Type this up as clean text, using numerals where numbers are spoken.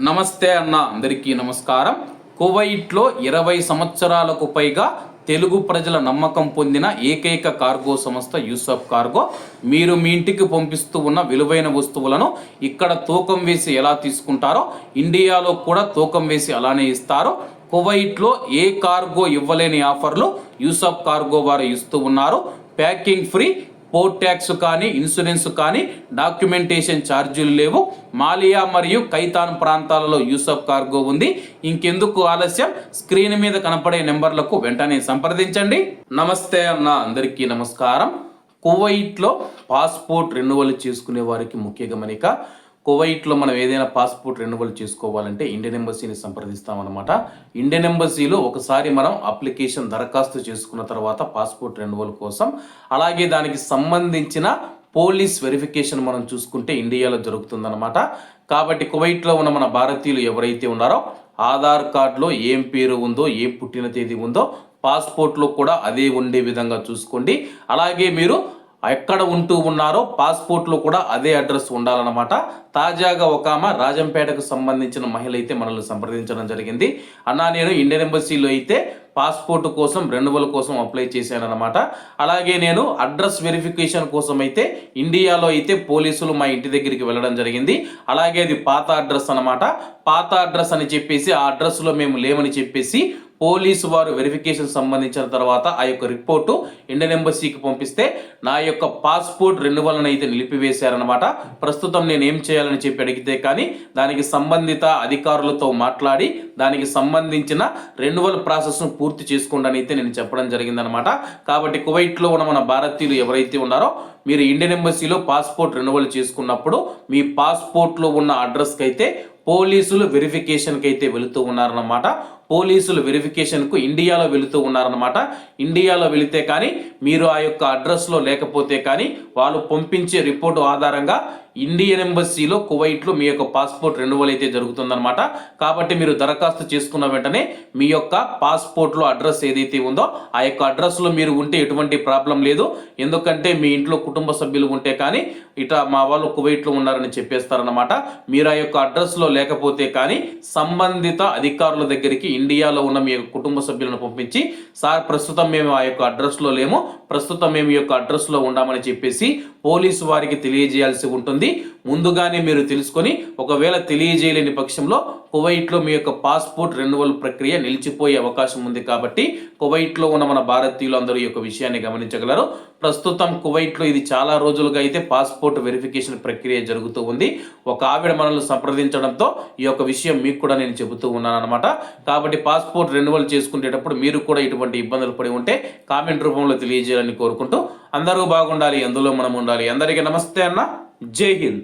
నమస్తే అన్న, అందరికీ నమస్కారం. కువైట్లో 20 సంవత్సరాలకు పైగా తెలుగు ప్రజల నమ్మకం పొందిన ఏకైక కార్గో సంస్థ యూసఫ్ కార్గో. మీరు మీ ఇంటికి పంపిస్తూ ఉన్న విలువైన వస్తువులను ఇక్కడ తూకం వేసి ఎలా తీసుకుంటారో ఇండియాలో కూడా తూకం వేసి అలానే ఇస్తారు. కువైట్లో ఏ కార్గో ఇవ్వలేని ఆఫర్లు యూసఫ్ కార్గో వారు ఇస్తూ ఉన్నారు. ప్యాకింగ్ ఫ్రీ, పోర్ట్ ట్యాక్స్ కానీ ఇన్సూరెన్స్ కానీ డాక్యుమెంటేషన్ ఛార్జీలు లేవు. మాలియా మరియు కైతాన్ ప్రాంతాలలో యూసఫ్ కార్గో ఉంది. ఇంకెందుకు ఆలస్యం, స్క్రీన్ మీద కనపడే నెంబర్లకు వెంటనే సంప్రదించండి. నమస్తే అన్న, అందరికీ నమస్కారం. కువైట్లో పాస్పోర్ట్ రెన్యువల్ చేసుకునే వారికి ముఖ్య గమనిక. కువైట్లో మనం ఏదైనా పాస్పోర్ట్ రెన్యువల్ చేసుకోవాలంటే ఇండియన్ ఎంబసీని సంప్రదిస్తామన్నమాట. ఇండియన్ ఎంబసీలో ఒకసారి మనం అప్లికేషన్ దరఖాస్తు చేసుకున్న తర్వాత పాస్పోర్ట్ రెన్యువల్ కోసం, అలాగే దానికి సంబంధించిన పోలీస్ వెరిఫికేషన్ మనం చూసుకుంటే ఇండియాలో జరుగుతుందన్నమాట. కాబట్టి కువైట్లో ఉన్న మన భారతీయులు ఎవరైతే ఉన్నారో ఆధార్ కార్డులో ఏం పేరు ఉందో, ఏం పుట్టిన తేదీ ఉందో పాస్పోర్ట్లో కూడా అదే ఉండే విధంగా చూసుకోండి. అలాగే మీరు ఎక్కడ ఉంటూ ఉన్నారో పాస్పోర్ట్లో కూడా అదే అడ్రస్ ఉండాలన్నమాట. తాజాగా ఒక ఆమె రాజంపేటకు సంబంధించిన మహిళ అయితే మనల్ని సంప్రదించడం జరిగింది. అన్న, నేను ఇండియన్ ఎంబసీలో అయితే పాస్పోర్ట్ కోసం రెన్యువల్ కోసం అప్లై చేశానన్నమాట. అలాగే నేను అడ్రస్ వెరిఫికేషన్ కోసం అయితే ఇండియాలో అయితే పోలీసులు మా ఇంటి దగ్గరికి వెళ్ళడం జరిగింది. అలాగే అది పాత అడ్రస్ అన్నమాట. పాత అడ్రస్ అని చెప్పేసి ఆ అడ్రస్లో మేము లేమని చెప్పేసి పోలీసు వారు వెరిఫికేషన్ సంబంధించిన తర్వాత ఆ యొక్క రిపోర్టు ఇండియన్ ఎంబసీకి పంపిస్తే నా యొక్క పాస్పోర్ట్ రెన్యువల్ అయితే నిలిపివేశారనమాట. ప్రస్తుతం నేను ఏం చేయాలని చెప్పి అడిగితే కానీ దానికి సంబంధిత అధికారులతో మాట్లాడి దానికి సంబంధించిన రెన్యువల్ ప్రాసెస్ను పూర్తి చేసుకోండి అని అయితే నేను చెప్పడం జరిగిందనమాట. కాబట్టి కువైట్లో ఉన్న మన భారతీయులు ఎవరైతే ఉన్నారో మీరు ఇండియన్ ఎంబసీలో పాస్పోర్ట్ రెన్యువల్ చేసుకున్నప్పుడు మీ పాస్పోర్ట్లో ఉన్న అడ్రస్కి అయితే పోలీసులు వెరిఫికేషన్కి అయితే వెళుతూ ఉన్నారన్నమాట. పోలీసులు వెరిఫికేషన్కు ఇండియాలో వెళుతూ ఉన్నారన్నమాట. ఇండియాలో వెళితే కానీ మీరు ఆ యొక్క అడ్రస్లో లేకపోతే కానీ వాళ్ళు పంపించే రిపోర్టు ఆధారంగా ఇండియన్ ఎంబసీలో కువైట్లో మీ యొక్క పాస్పోర్ట్ రెన్యువల్ అయితే జరుగుతుందన్నమాట. కాబట్టి మీరు దరఖాస్తు చేసుకున్న వెంటనే మీ యొక్క పాస్పోర్ట్లో అడ్రస్ ఏదైతే ఉందో ఆ యొక్క అడ్రస్లో మీరు ఉంటే ఎటువంటి ప్రాబ్లం లేదు. ఎందుకంటే మీ ఇంట్లో కుటుంబ సభ్యులు ఉంటే కానీ ఇట్లా మా వాళ్ళు కువైట్లో ఉన్నారని చెప్పేస్తారన్నమాట. మీరు ఆ యొక్క అడ్రస్లో లేకపోతే కానీ సంబంధిత అధికారుల దగ్గరికి ఇండియాలో ఉన్న మీ యొక్క కుటుంబ సభ్యులను పంపించి, సార్ ప్రస్తుతం మేము ఆ యొక్క అడ్రస్లో లేము, ప్రస్తుతం మేము ఈ యొక్క అడ్రస్లో ఉండామని చెప్పేసి పోలీసు వారికి తెలియజేయాల్సి ఉంటుంది. ముందుగానే మీరు తెలుసుకొని ఒకవేళ తెలియజేయలేని పక్షంలో కువైట్లో మీ యొక్క పాస్పోర్ట్ రెన్యువల్ ప్రక్రియ నిలిచిపోయే అవకాశం ఉంది. కాబట్టి కువైట్లో ఉన్న మన భారతీయులు అందరూ ఈ యొక్క విషయాన్ని గమనించగలరు. ప్రస్తుతం కువైట్లో ఇది చాలా రోజులుగా అయితే పాస్పోర్ట్ వెరిఫికేషన్ ప్రక్రియ జరుగుతూ ఉంది. ఒక ఆవిడ మనల్ని సంప్రదించడంతో ఈ యొక్క విషయం మీకు కూడా నేను చెబుతూ ఉన్నాను అనమాట. కాబట్టి పాస్పోర్ట్ రెన్యువల్ చేసుకునేటప్పుడు మీరు కూడా ఇటువంటి ఇబ్బందులు పడి ఉంటే కామెంట్ రూపంలో తెలియజేయాలని కోరుకుంటూ అందరూ బాగుండాలి, అందులో మనం ఉండాలి. అందరికీ నమస్తే అన్న, జై హింద్.